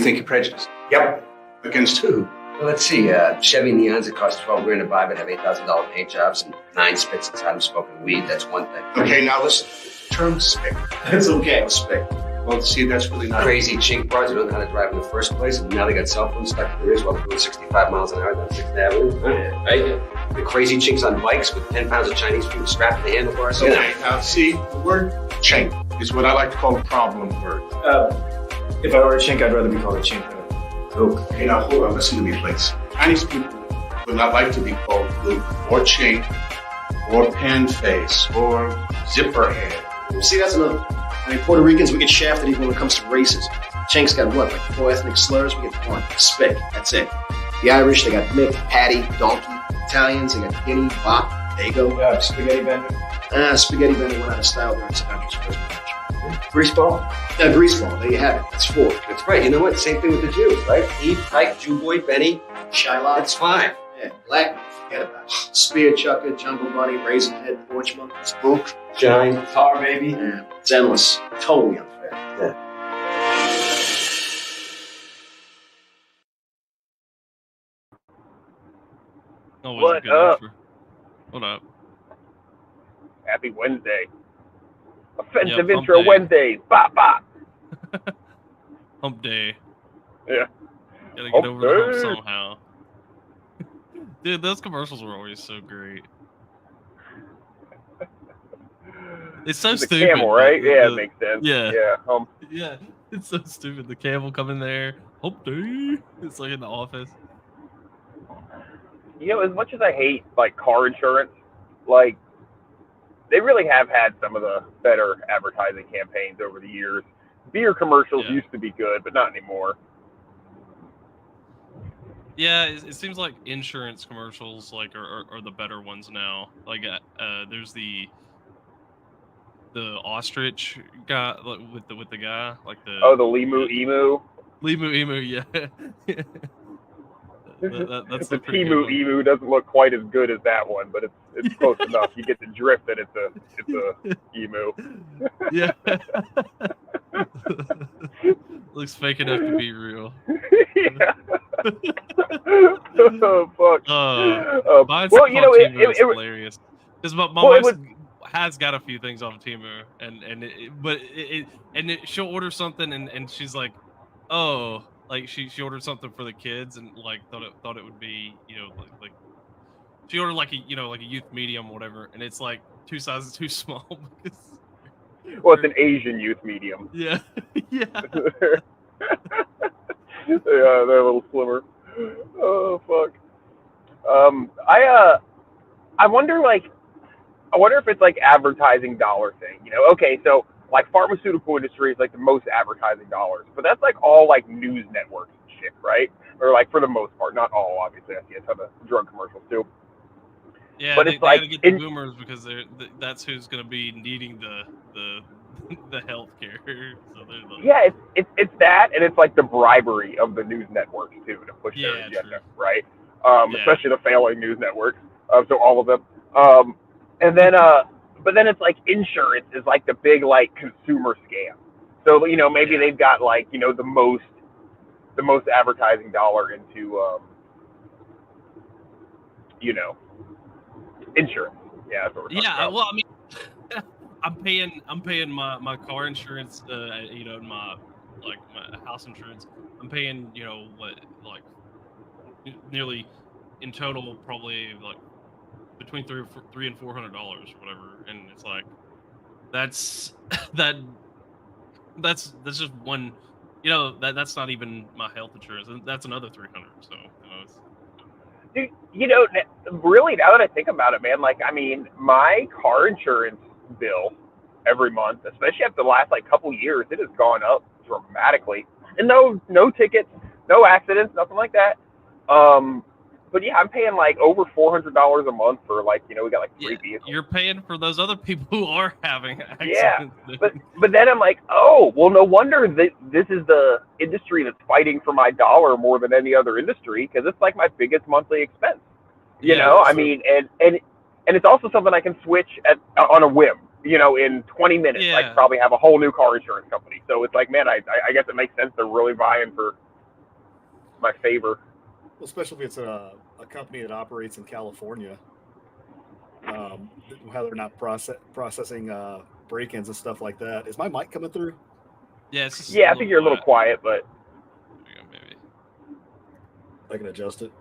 think you're prejudiced? Yep. Against who? Well, let's see. Chevy Neons that cost $12,000 to buy but have $8,000 paint jobs and 9 spits inside them smoking weed. That's one thing. Okay, now listen. The term spick. That's okay. Spick. Well, see, that's really not Crazy chink bars who don't know how to drive in the first place, and now they got cell phones stuck in their ears while they're doing 65 miles an hour down 6th Avenue. Right? The crazy chinks on bikes with 10 pounds of Chinese food strapped to the handlebars. Okay, now see, the word chink is what I like to call a problem word. If I were a chink, I'd rather be called a chink. Okay, now hold on, listen to me, please. Chinese people would not like to be called loop or chink or pan face or zipper head. See, that's another thing. I mean, Puerto Ricans, we get shafted even when it comes to racism. Chinks got what? Like 4 ethnic slurs? We get one. Spick. That's it. The Irish, they got Mick, Paddy, Donkey. Italians, they got Guinea, Bop, Dago. Spaghetti bender. Spaghetti bender went out of style during Sinatra's first march. Greaseball? Greaseball, there you have it. That's 4. That's right. You know what? Same thing with the Jews, right? Eve, Pike, Jew Boy, Benny. Shylock. That's 5. Yeah. Black, forget about it. Spear Chucker, Jungle Bunny, Raisin Head, Porch Monkey, Spook. Shine. Tar baby. Yeah. It's endless. Totally unfair. Yeah. Always What a good up? offer. What up? Happy Wednesday. Offensive Yep, hump intro day. Wednesdays. Bop, bop. Hump day. Yeah. Gotta get Hump over the hump day. somehow. Dude, those commercials were always so great. It's so The stupid. camel, right? the- Yeah, the- it makes sense. yeah. Yeah. Yeah, it's so stupid. The camel coming there. Hump day. It's like in the office. You know, as much as I hate like car insurance, like they really have had some of the better advertising campaigns over the years. Beer commercials Yeah. used to be good, but not anymore. Yeah, it seems like insurance commercials like are the better ones now. Like there's the ostrich guy like, with the guy like the Oh, the emu. Emu, yeah. That's The a pretty good one. emu doesn't look quite as good as that one, but it's close enough. You get the drift that it's a emu. Yeah. Looks fake enough to be real. Yeah. Oh fuck. Mine's well, you know, Timu is it hilarious because my well, it wife has got a few things off Timu, and she'll order something and she's like, oh, like she ordered something for the kids and like thought it would be, you know, like she ordered like a youth medium or whatever, and it's like 2 sizes too small because well, it's an Asian youth medium. yeah. Yeah. Yeah, they're a little slimmer. Oh fuck. I wonder if it's like advertising dollar thing. You know, okay, so like pharmaceutical industry is like the most advertising dollars, but that's like all like news networks and shit, right? Or like for the most part, not all, obviously. I see a ton of drug commercials too. Yeah, But they it's like gotta get the boomers because that's who's gonna be needing the health care. So they're the, Yeah, it's that, and it's like the bribery of the news networks too to push their Yeah, agenda, true. right? Yeah. Especially the failing news networks. So all of them. And then, but then it's like insurance is like the big like consumer scam. So you know maybe Yeah. they've got like you know the most advertising dollar into you know insurance. Yeah, that's what we're talking yeah. about. Well, I mean, I'm paying my car insurance, you know, my house insurance. I'm paying, you know, what like nearly in total probably like between $300 and $400 or whatever, and it's like that's just one, you know, that's not even my health insurance, and that's another $300. So you know, it's, Dude, you know, really, now that I think about it, man, like, I mean, my car insurance bill every month, especially after the last, like, couple years, it has gone up dramatically. And no tickets, no accidents, nothing like that. But, yeah, I'm paying, like, over $400 a month for, like, you know, we got, like, 3 vehicles. you're paying for those other people who are having Yeah, accidents. but then I'm like, oh, well, no wonder this is the industry that's fighting for my dollar more than any other industry, because it's like my biggest monthly expense. You know, I mean, and it's also something I can switch on a whim. You know, in 20 minutes, I Yeah. could probably have a whole new car insurance company. So it's like, man, I guess it makes sense they're really vying for my favor. Well, especially if it's a company that operates in California, how they're not processing break-ins and stuff like that. Is my mic coming through? Yeah, it's just Yeah, I think you're a little quiet, but There you go, maybe. I can adjust it.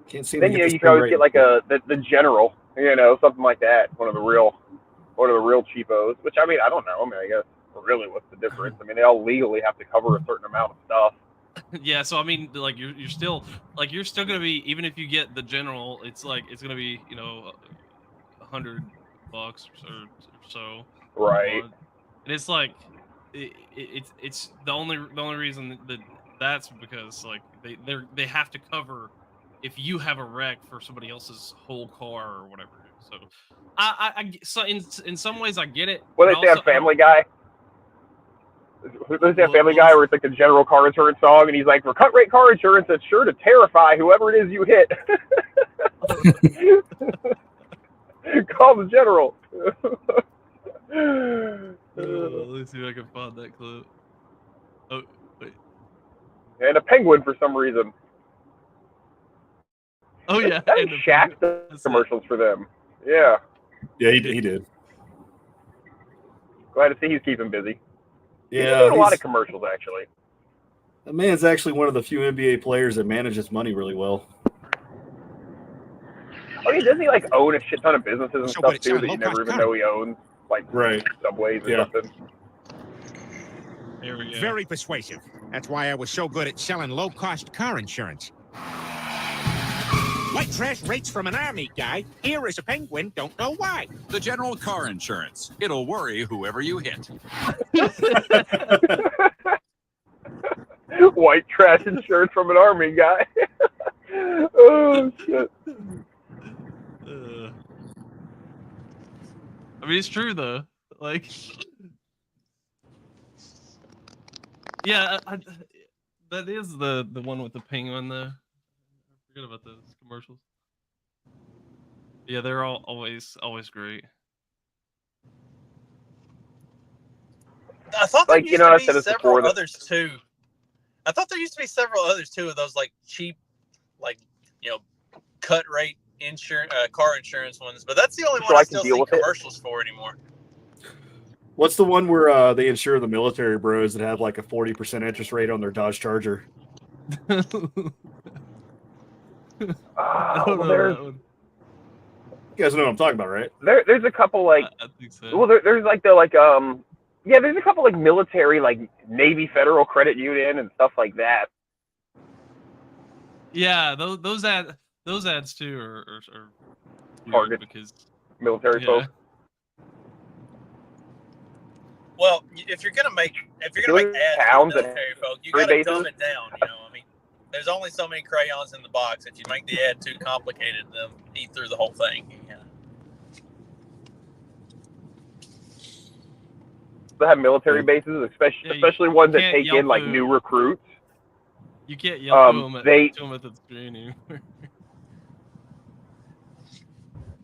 Can't seem then to get this you thing can always right. get like the general, something like that. One of the real cheapos. Which I mean, I don't know. I mean, I guess really, what's the difference? I mean, they all legally have to cover a certain amount of stuff. Yeah, so I mean, like you're still gonna be, even if you get the general, it's gonna be $100 or so Right. a month. And it's like it's the only reason that's because like they have to cover if you have a wreck for somebody else's whole car or whatever. So so in some ways I get it. What but they say on also, Family Guy? There's that Family Guy where it's like the general car insurance song, and he's like, for cut rate car insurance, it's sure to terrify whoever it is you hit. Call the general. let's see if I can find that clip. Oh, wait. And a penguin for some reason. Oh yeah, That and was the Shaq That's commercials for them. Yeah. Yeah, he did. Glad to see he's keeping busy. He's Yeah, doing a lot of commercials, actually. that man's actually one of the few NBA players that manages money really well. Oh, yeah, doesn't he like own a shit ton of businesses and So, stuff but it's too on that you low-cost never even car. know he owns, like Right. Subways or Yeah. something. Here we go. Very persuasive. That's why I was so good at selling low-cost car insurance. White trash rates from an army guy. Here is a penguin, don't know why. The General Car Insurance. It'll worry whoever you hit. White trash insurance from an army guy. Oh shit. I mean, it's true though. Like, yeah, that is the one with the penguin though. I forget about those commercials. Yeah, they're always great. I thought there Like, used I to said be this several before, others too. I thought there used to be several others too of those like cheap, like cut rate insurance, car insurance ones. But that's the only one I still see commercials for anymore. What's the one where they insure the military bros that have like a 40% interest rate on their Dodge Charger? I don't know there's that one. You guys know what I'm talking about, right? there's a couple like I think so. well there's like the yeah, there's a couple like military, like Navy Federal Credit Union and stuff like that. Yeah, those ads too are Target because military folks. Well, if you're gonna make ads for Towns and military folk, you free gotta bases. dumb it down. I mean, there's only so many crayons in the box. If you make the ad too complicated, they'll eat through the whole thing. Yeah. They have military bases, especially ones that take in like new recruits. You can't yell to them at the screen anymore.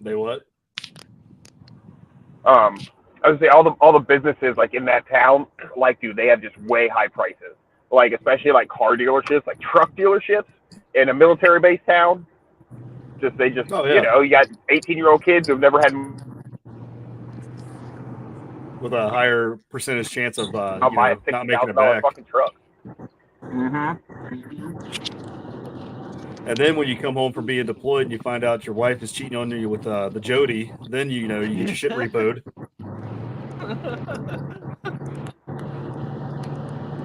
They what? I would say all the businesses like in that town, like dude, they have just way high prices. Like especially like car dealerships, like truck dealerships in a military based town. You got 18-year-old kids who've never had With a higher percentage chance of I'll buy a not making it $60,000 back. fucking truck. And then when you come home from being deployed and you find out your wife is cheating on you with the Jody, then you get your shit repoed.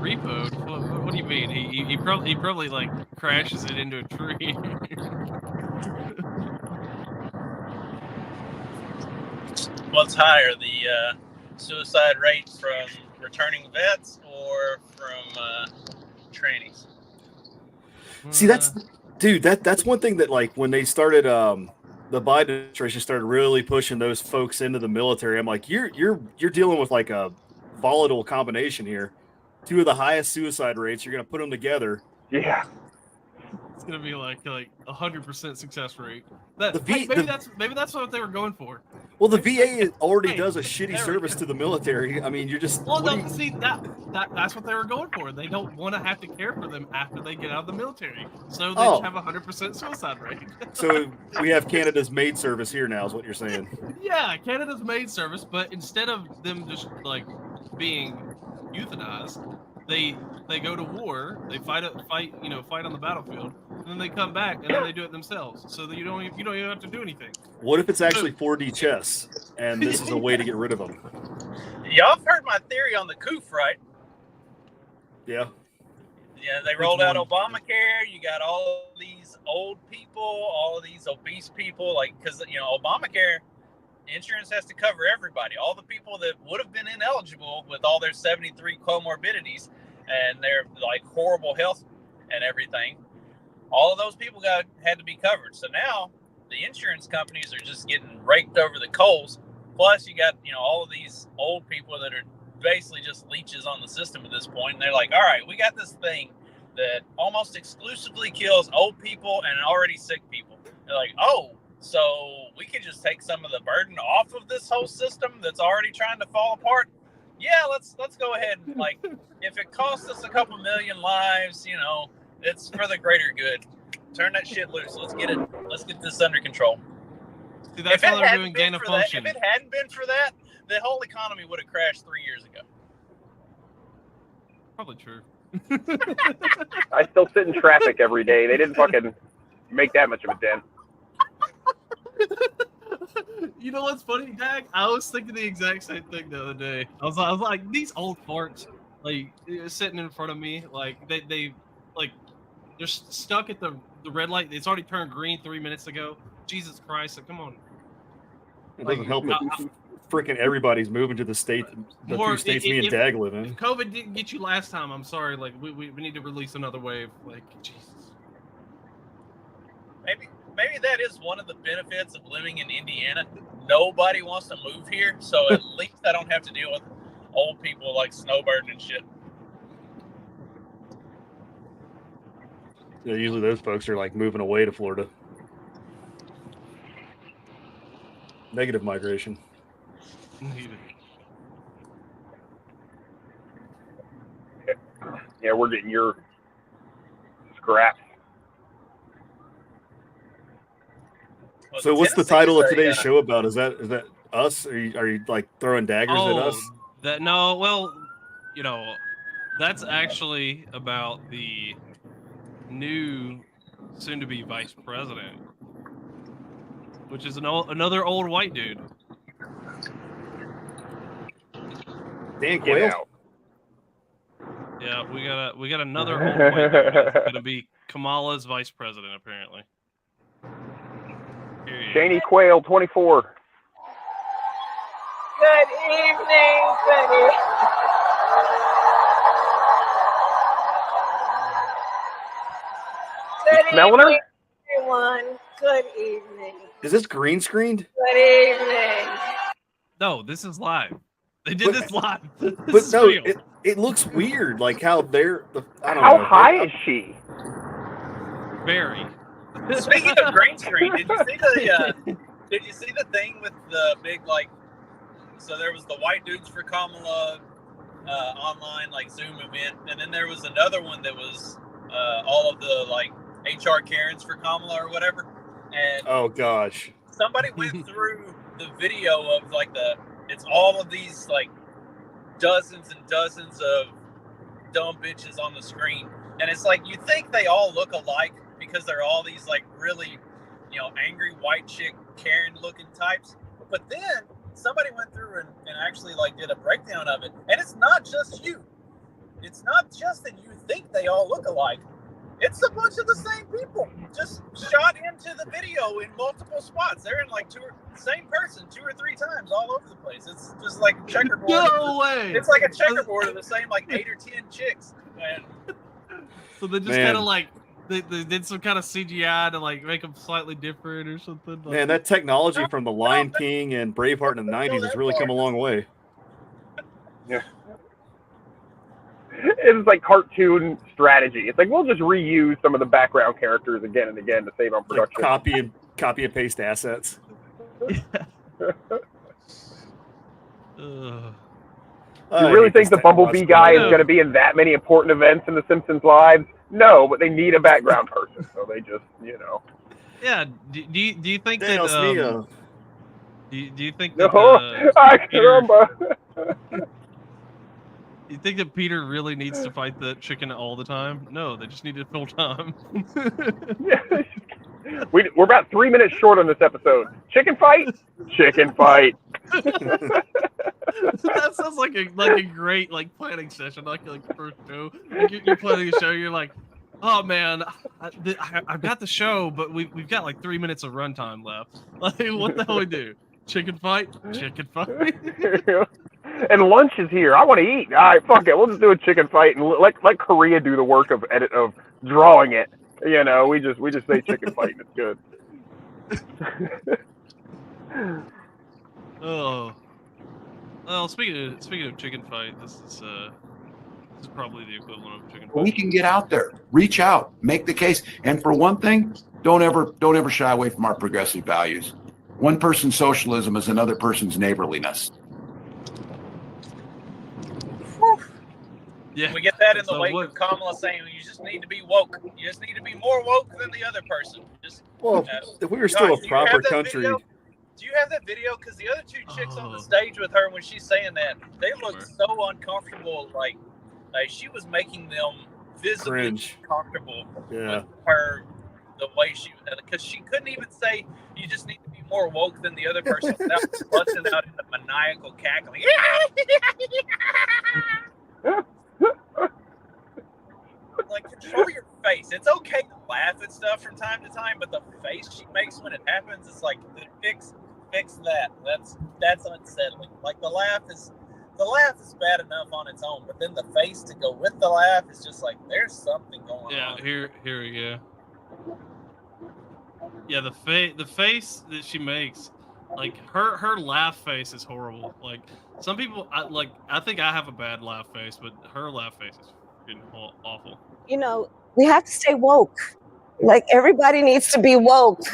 Repoed? What do you mean? He probably like crashes it into a tree. What's higher, the suicide rate from returning vets or from trainees? See, that's one thing that like when they started the Biden administration started really pushing those folks into the military. I'm like, you're dealing with like a volatile combination here. Two of the highest suicide rates. You're going to put them together. Yeah, it's going to be like 100% success rate. Maybe that's what they were going for. Well, the VA already does a shitty service to the military. I mean, you're just. Well, no, see that's what they were going for. They don't want to have to care for them after they get out of the military, so they have 100% suicide rate. So we have Canada's maid service here now, is what you're saying? Yeah, Canada's maid service, but instead of them just like being euthanized, they go to war, they fight on the battlefield, and then they come back and then they do it themselves, so that you don't even have to do anything. What if it's actually 4D chess, and this is a way to get rid of them? Y'all have heard my theory on the COOF, right? Yeah. Yeah, they rolled out Obamacare. You got all of these old people, all of these obese people, like, because, Obamacare insurance has to cover everybody. All the people that would have been ineligible with all their 73 comorbidities and their, like, horrible health and everything, all of those people had to be covered. So now the insurance companies are just getting raked over the coals. Plus, you got, all of these old people that are basically just leeches on the system at this point. And they're like, all right, we got this thing that almost exclusively kills old people and already sick people. They're like, oh, so we could just take some of the burden off of this whole system that's already trying to fall apart. Yeah, let's go ahead and, like, if it costs us a couple million lives, it's for the greater good. Turn that shit loose. Let's get this under control. See, that's how they're doing gain of function. If it hadn't been for that, the whole economy would have crashed 3 years ago. Probably true. I still sit in traffic every day. They didn't fucking make that much of a dent. You know what's funny, Dag? I was thinking the exact same thing the other day. I was like, these old farts, like, sitting in front of me, like, they they're stuck at the red light. It's already turned green 3 minutes ago. Jesus Christ! Like, come on. It doesn't help that freaking everybody's moving to the state, the two states me and Dag live in. If COVID didn't get you last time, I'm sorry. Like, we need to release another wave. Like, Jesus. Maybe that is one of the benefits of living in Indiana. Nobody wants to move here, so at least I don't have to deal with old people like Snowbird and shit. Yeah, usually those folks are like moving away to Florida. Negative migration. Yeah, we're getting your scraps. So what's the title of today's show about? Is that us? Are you like throwing daggers at us? That's actually about the new soon-to-be vice president, which is another old white dude. Dan Quayle. Yeah, we got another old white dude that's going to be Kamala's vice president, apparently. Shaney Quayle, 24. Good evening, Smelling her? Everyone. Good evening. Is this green screened? Good evening. No, this is live. They did this live. It looks weird. Like how I don't know. How high is she? Very. Speaking of green screen, did you see the thing with the big, like, so there was the white dudes for Kamala online, like, Zoom event, and then there was another one that was all of the, like, HR Karens for Kamala or whatever. And oh gosh, somebody went through the video of, like, it's all of these, like, dozens and dozens of dumb bitches on the screen, and it's like, you think they all look alike because they're all these, like, really, angry white chick Karen looking types. But then somebody went through and actually, like, did a breakdown of it, and it's not just you. It's not just that you think they all look alike. It's a bunch of the same people just shot into the video in multiple spots. They're in, like, same person 2 or 3 times all over the place. It's just like a checkerboard. No way. It's like a checkerboard of the same, like, 8 or 10 chicks. And so they just kind of, like, they did some kind of CGI to, like, make them slightly different or something. Like, man, that technology from The Lion King and Braveheart in the 90s has really come a long way. Yeah. It's like cartoon strategy. It's like, we'll just reuse some of the background characters again and again to save on production. Like copy and paste assets. Yeah. You really think the Bumblebee guy is going to be in that many important events in the Simpsons' lives? No, but they need a background person, so they just, Yeah. Do you think that? Do you think No, that? Peter, caramba. you think that Peter really needs to fight the chicken all the time? No, they just need it full time. We're about 3 minutes short on this episode. Chicken fight? Chicken fight. That sounds like a great planning session, like first show. Like you're planning a show, you're like, oh man, I've got the show, but we've got like 3 minutes of runtime left. Like, what the hell we do? Chicken fight? Chicken fight? And lunch is here. I want to eat. All right, fuck it. We'll just do a chicken fight and let Korea do the work of drawing it. We just say chicken fight and it's good. Oh. Well, speaking of chicken fight, this is probably the equivalent of chicken fight. We can get out there, reach out, make the case, and for one thing, don't ever shy away from our progressive values. One person's socialism is another person's neighborliness. Yeah. We get that in the wake of Kamala saying you just need to be woke. You just need to be more woke than the other person. If we were still a proper country. Video? Do you have that video? Because the other two chicks on the stage with her, when she's saying that, they look so uncomfortable. Like she was making them visibly uncomfortable with her, the way she, because she couldn't even say you just need to be more woke than the other person without busting out into maniacal cackling. Like, control your face. It's okay to laugh at stuff from time to time, but the face she makes when it happens is like, fix that. That's unsettling. Like the laugh is bad enough on its own, but then the face to go with the laugh is just like there's something going on. Yeah, here we go. Yeah, the face that she makes, like her laugh face is horrible. Like some people, I think I have a bad laugh face, but her laugh face is awful. We have to stay woke. Like everybody needs to be woke.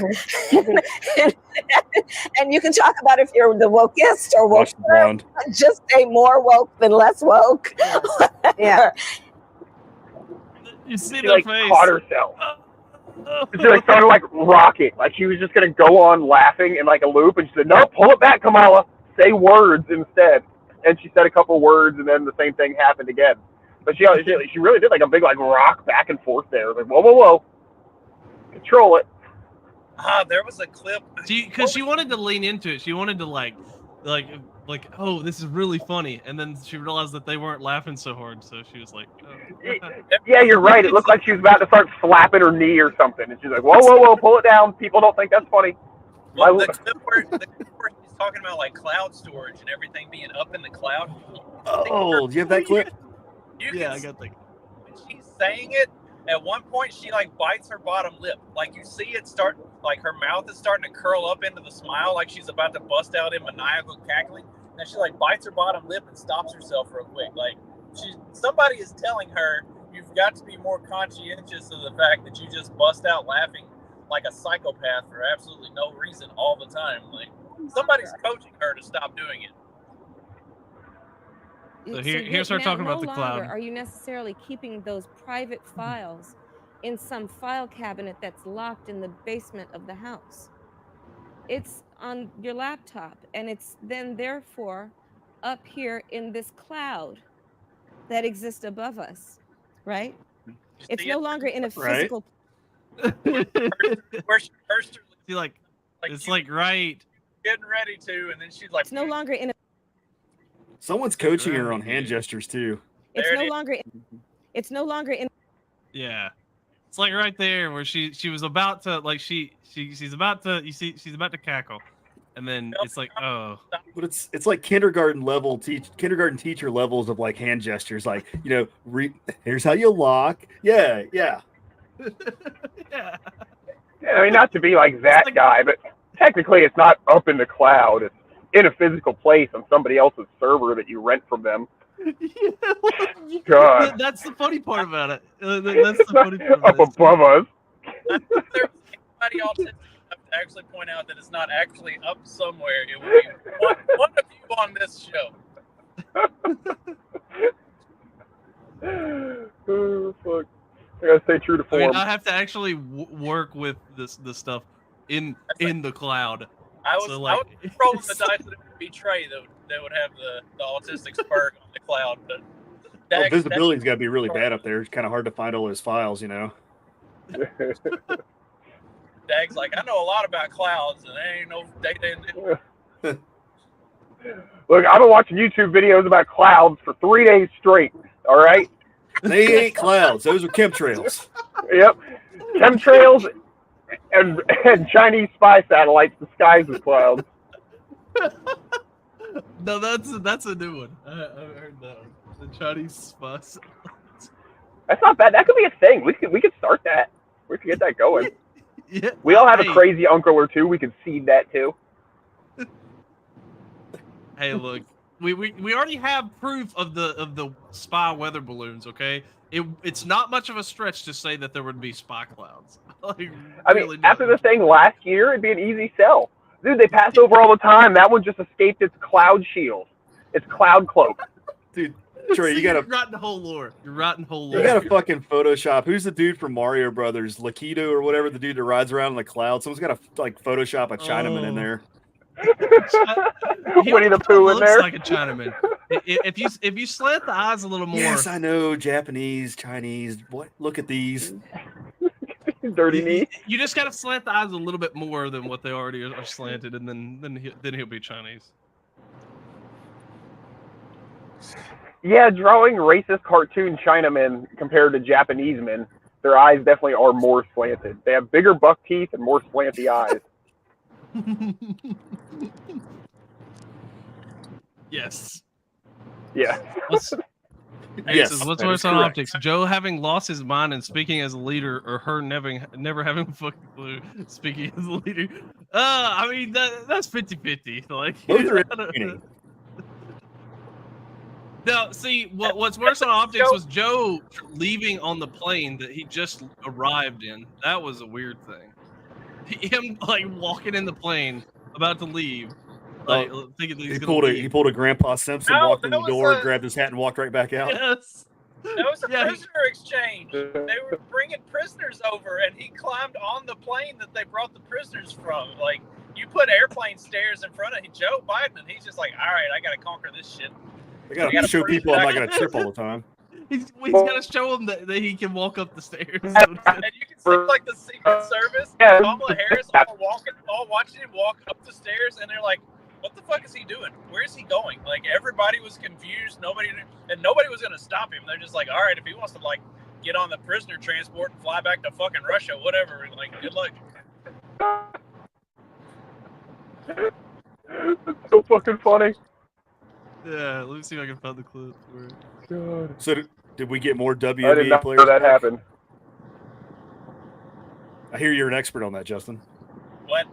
And you can talk about if you're the wokest or woke. Just stay more woke than less woke. Yeah. You see she their face. Caught herself. She started rocking. Like she was just gonna go on laughing in a loop, and she said, "No, pull it back, Kamala. Say words instead." And she said a couple words, and then the same thing happened again. But she really did a big rock back and forth there. Like whoa, control it. There was a clip. Because she wanted to lean into it. She wanted to like, oh, this is really funny, and then she realized that they weren't laughing so hard, so she was like, oh. Yeah, you're right. It looked like she was about to start slapping her knee or something, and she's like, whoa, pull it down. People don't think that's funny. Well, the clip where she's talking about cloud storage and everything being up in the cloud. Oh, do you have that clip? I got that. When she's saying it, at one point she bites her bottom lip. You see it start, her mouth is starting to curl up into the smile, like she's about to bust out in maniacal cackling. And she bites her bottom lip and stops herself real quick. Somebody is telling her, you've got to be more conscientious of the fact that you just bust out laughing like a psychopath for absolutely no reason all the time. Somebody's coaching her to stop doing it. So here's her talking about the cloud. Are you necessarily keeping those private files in some file cabinet that's locked in the basement of the house? It's on your laptop, and it's then therefore up here in this cloud that exists above us, right? It's no longer in a physical. Where she first, it's right. Getting ready to, and then she's like, it's no longer in a. Someone's coaching her on hand gestures too. It's no longer in. Yeah, it's right there where she was about to she's about to she's about to cackle, and then it's oh. But it's like kindergarten teacher levels of hand gestures. Here's how you lock. Yeah. Yeah. I mean, not to be that guy, but technically it's not up in the cloud. It's in a physical place on somebody else's server that you rent from them. God. That's the funny part about it. That's the funny part up above us. There's anybody autistic enough actually point out that it's not actually up somewhere, it would be one of you on this show. Oh, fuck. I gotta stay true to I mean, form. I have to actually work with this stuff in the cloud. I was rolling the dice that it would be Trey that would have the autistic spurg on the cloud, but Well, visibility's got to be really bad up there. It's kind of hard to find all those files, you know. Dag's like, I know a lot about clouds, and there ain't no data in it. Look, I've been watching YouTube videos about clouds for 3 days straight. All right. They ain't clouds; those are chemtrails. Yep, chemtrails and Chinese spy satellites disguised as clouds. No, that's a new one. I heard that one. The Chinese spy satellites. That's not bad. That could be a thing. We could start that. We could get that going. Yeah. We all have a crazy uncle or two. We could seed that too. Hey, look, we already have proof of the spy weather balloons. Okay, it's not much of a stretch to say that there would be spy clouds. Like, I mean, after the thing last year, it'd be an easy sell. Dude, they pass over all the time. That one just escaped its cloud shield, its cloud cloak. Dude, Trey, you gotta. You're rotten whole lore. You're rotten whole lore. You gotta fucking Photoshop. Who's the dude from Mario Brothers? Lakitu or whatever, the dude that rides around in the cloud. Someone's got to like Photoshop a Chinaman in there. Winnie the Pooh in there. Like a Chinaman. If you slant the eyes a little more. Yes, I know. Japanese, Chinese. What? Look at these. Dirty knee. You just gotta slant the eyes a little bit more than what they already are slanted, and then he'll be Chinese. Yeah, drawing racist cartoon Chinamen compared to Japanese men, their eyes definitely are more slanted. They have bigger buck teeth and more slanty eyes. Yes. Yeah. Yes, what's worse on optics? Joe having lost his mind and speaking as a leader, or her never having a fucking clue speaking as a leader? I mean that's 50-50. Like, both are entertaining. Now, see, what's worse on optics was Joe leaving on the plane that he just arrived in. That was a weird thing. Him like walking in the plane, about to leave. Like, thinking that he pulled a Grandpa Simpson, walked in the door, grabbed his hat, and walked right back out. Yes. That was a prisoner exchange. They were bringing prisoners over, and he climbed on the plane that they brought the prisoners from. Like, you put airplane stairs in front of Joe Biden, and he's just like, all right, I got to conquer this shit. I got to show people I'm not going to trip all the time. He's got to show them that he can walk up the stairs. And you can see, like, the Secret Service, Kamala Harris, all watching him walk up the stairs, and they're like, what the fuck is he doing? Where is he going? Like, everybody was confused. Nobody was going to stop him. They're just like, all right, if he wants to, like, get on the prisoner transport and fly back to fucking Russia, whatever, and, like, good luck. That's so fucking funny. Yeah, let me see if I can find the clip. God. So, did we get more I did WNBA not players? know that happened. I hear you're an expert on that, Justin. What?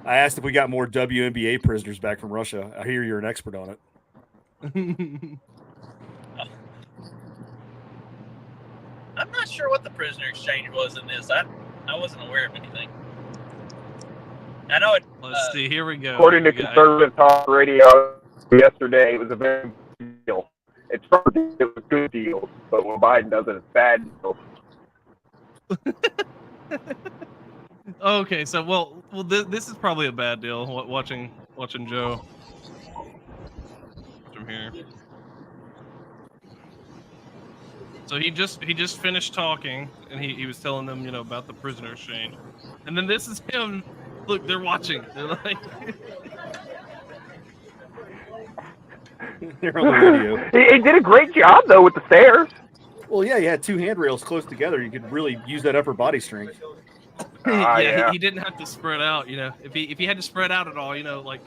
I asked if we got more WNBA prisoners back from Russia. I hear you're an expert on it. I'm not sure what the prisoner exchange was in this. I wasn't aware of anything. I know it. Let's see. Here we go. According to conservative talk radio yesterday, it was a very good deal. It was good deals, but when Biden does it, it's bad deals. Okay, so well, this is probably a bad deal. Watching Joe from here. So he just finished talking, and he was telling them, you know, about the prisoner exchange, and then this is him. Look, they're watching. They're like, they're on the video. He did a great job though with the stairs. Well, yeah, you had two handrails close together. You could really use that upper body strength. yeah. He didn't have to spread out. You know, if he had to spread out at all, you know, like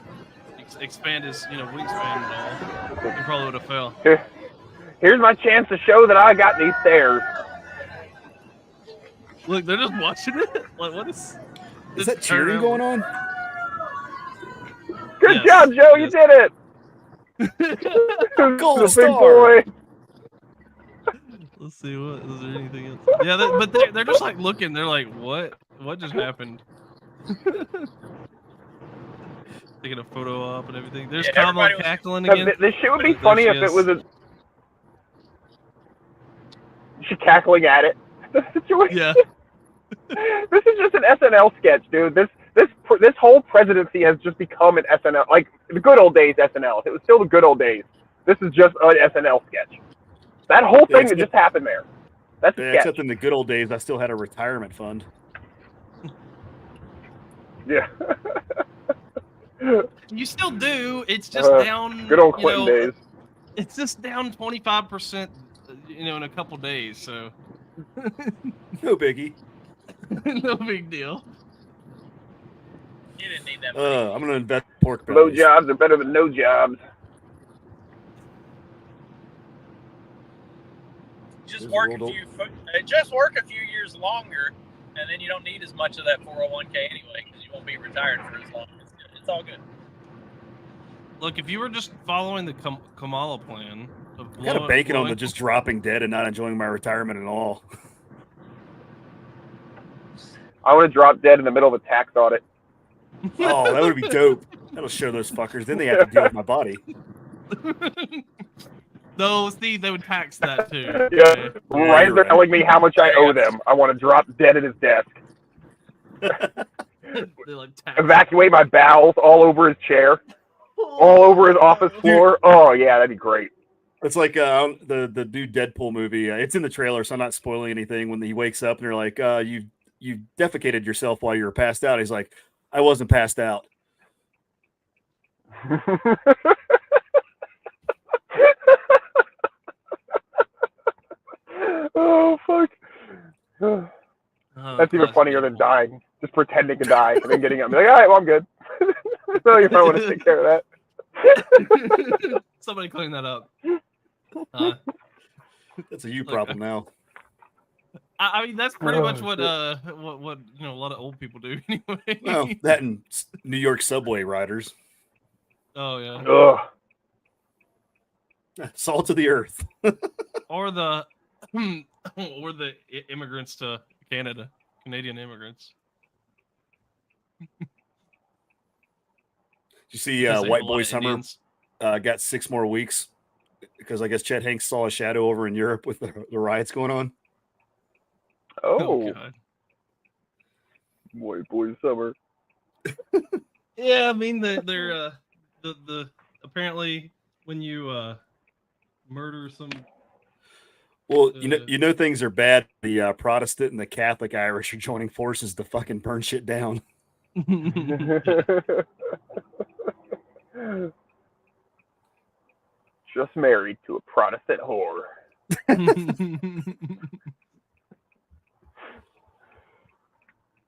expand his wingspan at all, he probably would have fell. Here's my chance to show that I got these stairs. Look, they're just watching it. Like, what is? Is that cheering going on? Good job, Joe. You did it. Gold the star. big boy. Let's see. Is there anything else? Yeah, but they're just like looking. They're like, what? What just happened? Taking a photo up and everything. There's Yeah, Kamala everybody was- cackling But again. this shit would be There funny she if it is. was she cackling at it. The situation. Yeah. This is just an SNL sketch, dude. This whole presidency has just become an SNL, like the good old days SNL. If it was still the good old days, this is just an SNL sketch. That whole thing that just happened there. That's a sketch. Except in the good old days, I still had a retirement fund. Yeah. You still do. It's just down. Good old Clinton days. It's just down 25%, in a couple days. So No biggie. no big deal. You didn't need that money. I'm gonna invest in pork Low bellies. jobs are better than no jobs. Just work a few years longer, and then you don't need as much of that 401k anyway, because you won't be retired for as long. It's all good. Look, if you were just following the Kamala plan, of I'm kind of banking on the just dropping dead and not enjoying my retirement at all. I want to drop dead in the middle of a tax audit. Oh, that would be dope. That'll show those fuckers. Then they have to deal with my body. No, Steve, they would tax that too. Yeah, right as they're telling me how much I owe them, I want to drop dead at his desk. Evacuate my bowels all over his chair, all over his office floor. Oh yeah, that'd be great. It's like the new Deadpool movie. It's in the trailer, so I'm not spoiling anything. When he wakes up and they're like, you defecated yourself while you were passed out. He's like, I wasn't passed out. Oh fuck. That's even funnier than dying. Just pretending to die and then getting up and be like, all right, well, I'm good. So you might want to take care of that. Somebody clean that up. That's a you problem now. I mean, that's pretty much what a lot of old people do anyway. Well, that and New York subway riders. Oh yeah. Ugh. Salt of the earth. Or the immigrants to Canada, Canadian immigrants. Did you see White Boy Summer got 6 more weeks because I guess Chet Hanks saw a shadow over in Europe with the riots going on. Oh, God. White Boy Summer. Yeah, I mean they're the apparently when you murder some. Well, you know things are bad. The Protestant and the Catholic Irish are joining forces to fucking burn shit down. Just married to a Protestant whore.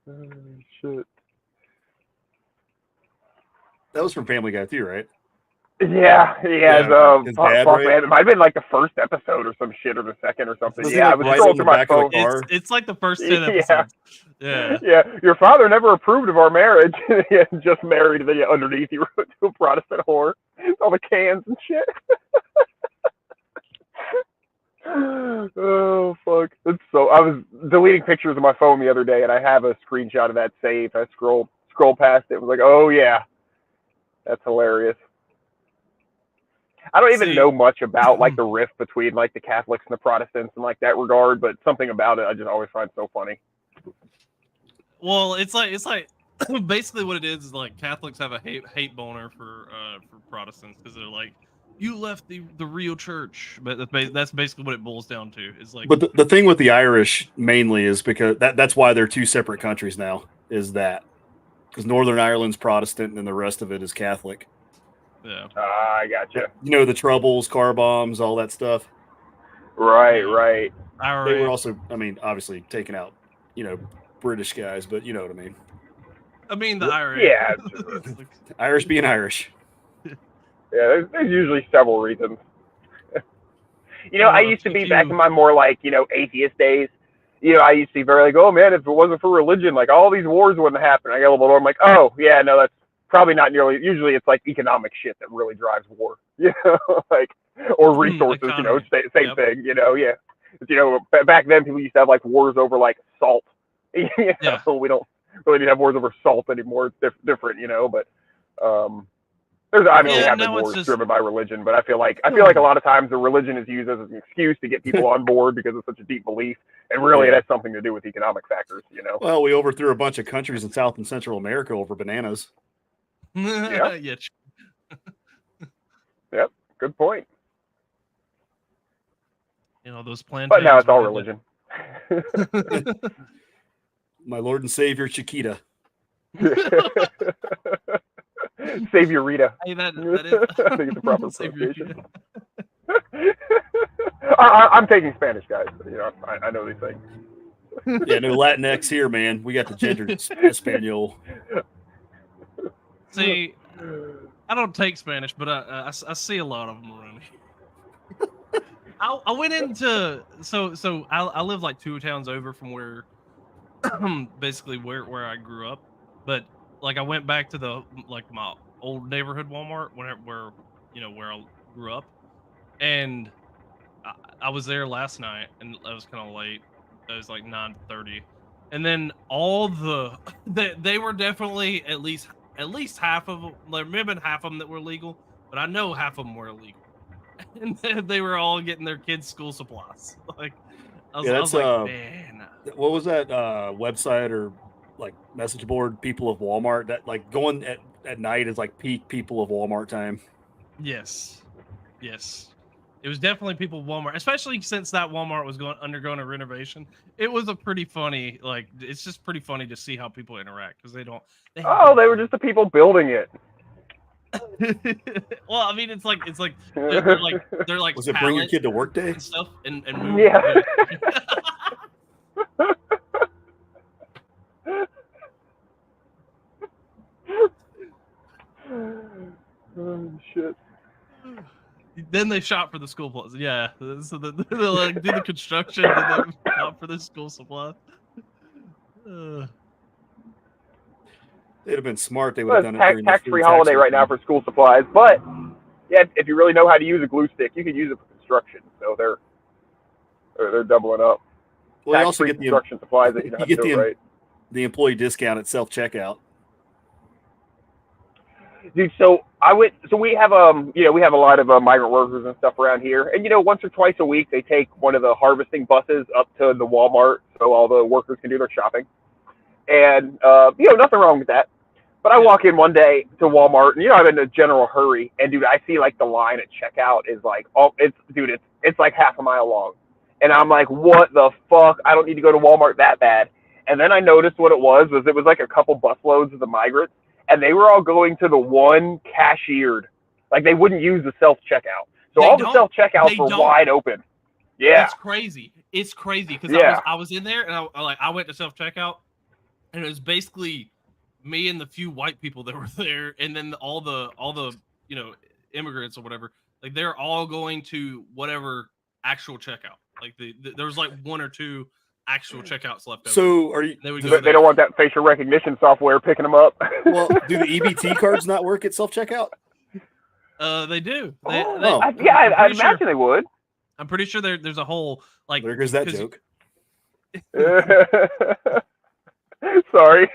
Oh, shit. That was from Family Guy too, right? Yeah. His dad, fuck, right? man. It might have been like the first episode or some shit, or the second or something. Was he, Yeah, like, I was riding scrolling in through the my back of a phone. car? It's like the first 10 episodes. Yeah. Yeah. Your father never approved of our marriage. Just married. Then underneath he wrote to a Protestant whore. All the cans and shit. Oh fuck! I was deleting pictures of my phone the other day, and I have a screenshot of that saved. I scrolled past it. Was like, oh yeah, that's hilarious. I don't even know much about like the rift between like the Catholics and the Protestants and like that regard, but something about it I just always find so funny. Well, it's like basically what it is like Catholics have a hate boner for Protestants because they're like, you left the real church, but that's basically what it boils down to. Is like, But the thing with the Irish mainly is because that's why they're 2 separate countries now. Is that because Northern Ireland's Protestant and the rest of it is Catholic. Yeah, I gotcha. You know, the Troubles, car bombs, all that stuff. Right. They were also, I mean, obviously taking out, British guys, but you know what I mean. I mean the Irish. Yeah. Irish being Irish. Yeah, there's usually several reasons. I used to be back in my more like, atheist days. I used to be very like, oh man, if it wasn't for religion, like all these wars wouldn't happen. I got a little older. I'm like, oh yeah, no, that's probably not nearly. Usually it's like economic shit that really drives war, like or resources. Same thing. Yeah. Back then people used to have like wars over like salt. We don't really need to have wars over salt anymore. It's different, but there's obviously have been wars driven by religion, but I feel like a lot of times the religion is used as an excuse to get people on board because it's such a deep belief, and really it has something to do with economic factors. Well, we overthrew a bunch of countries in South and Central America over bananas. Yeah. Yeah. Yep. Good point. Those plantains. But now it's all religion. My Lord and Savior, Chiquita. Saviorita. Hey, that is. I think it's the proper pronunciation. I'm taking Spanish, guys. I know these things. Yeah, no Latinx here, man. We got the gendered Espanol. See, I don't take Spanish, but I see a lot of them around here. I went into so I live like 2 towns over from where basically where I grew up, but like I went back to my old neighborhood Walmart where I grew up, and I was there last night, and I was kind of late. It was like 9:30, and then all they were definitely at least half of them, like maybe half of them that were legal, but I know half of them were illegal, and they were all getting their kids' school supplies. Like I was like, man, what was that website or like message board? People of Walmart, that like going at night is like peak people of Walmart time. Yes. It was definitely people of Walmart, especially since that Walmart was undergoing a renovation. It was a pretty funny, it's just pretty funny to see how people interact because they were just the people building it. Well, I mean, it's like they're like. Was it bring your kid to work day and stuff and yeah. Oh shit. Then they shop for the school supplies. Yeah, so they'll like do the construction and then shop for the school supplies. They'd have been smart. They would have done it. Tax-free holiday right now for school supplies, but yeah, if you really know how to use a glue stick, you can use it for construction. So they're doubling up. Well, you also get the construction supplies that you have to do right. The employee discount at self-checkout. Dude, so we have we have a lot of migrant workers and stuff around here, and once or twice a week they take one of the harvesting buses up to the Walmart so all the workers can do their shopping, and nothing wrong with that. But I walk in one day to Walmart, and I'm in a general hurry, and dude, I see like the line at checkout is like it's like half a mile long, and I'm like, what the fuck? I don't need to go to Walmart that bad. And then I noticed what it was like a couple busloads of the migrants. And they were all going to the one cashiered. Like, they wouldn't use the self-checkout. So all the self-checkouts were wide open. Yeah. It's crazy. Because I was in there, and I went to self-checkout, and it was basically me and the few white people that were there, and then all the immigrants or whatever. Like, they're all going to whatever actual checkout. Like, there was like 1 or 2 actual checkouts left over. So are you? They don't want that facial recognition software picking them up. Well, do the EBT cards not work at self-checkout? They do. I imagine they would. I'm pretty sure there's a whole like. There goes that joke. Sorry.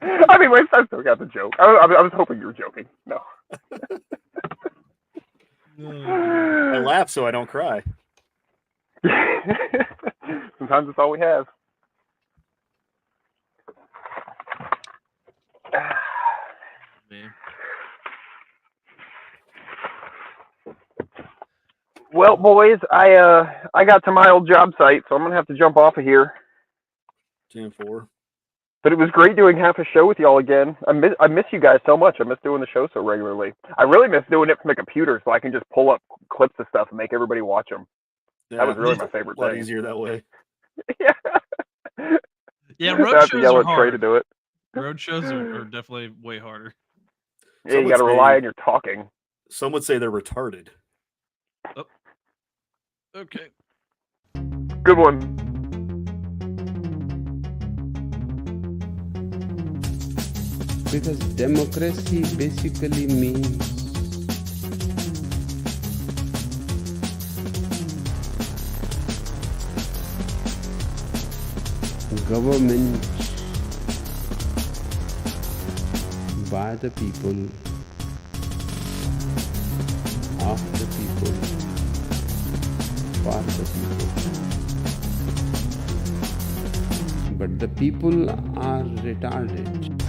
I mean, I still got the joke. I was hoping you were joking. No. I laugh so I don't cry. Sometimes it's all we have. Man. Well, boys, I got to my old job site, so I'm gonna have to jump off of here. 10-4. But it was great doing half a show with y'all again. I miss you guys so much. I miss doing the show so regularly. I really miss doing it from the computer, so I can just pull up clips of stuff and make everybody watch them. Yeah, that was really my favorite thing. A lot easier that way. Yeah, road shows are hard. Trey to do it. Road shows are definitely way harder. Yeah, you got to rely on your talking. Some would say they're retarded. Oh. Okay. Good one. Because democracy basically means government by the people, of the people, for the people. But the people are retarded.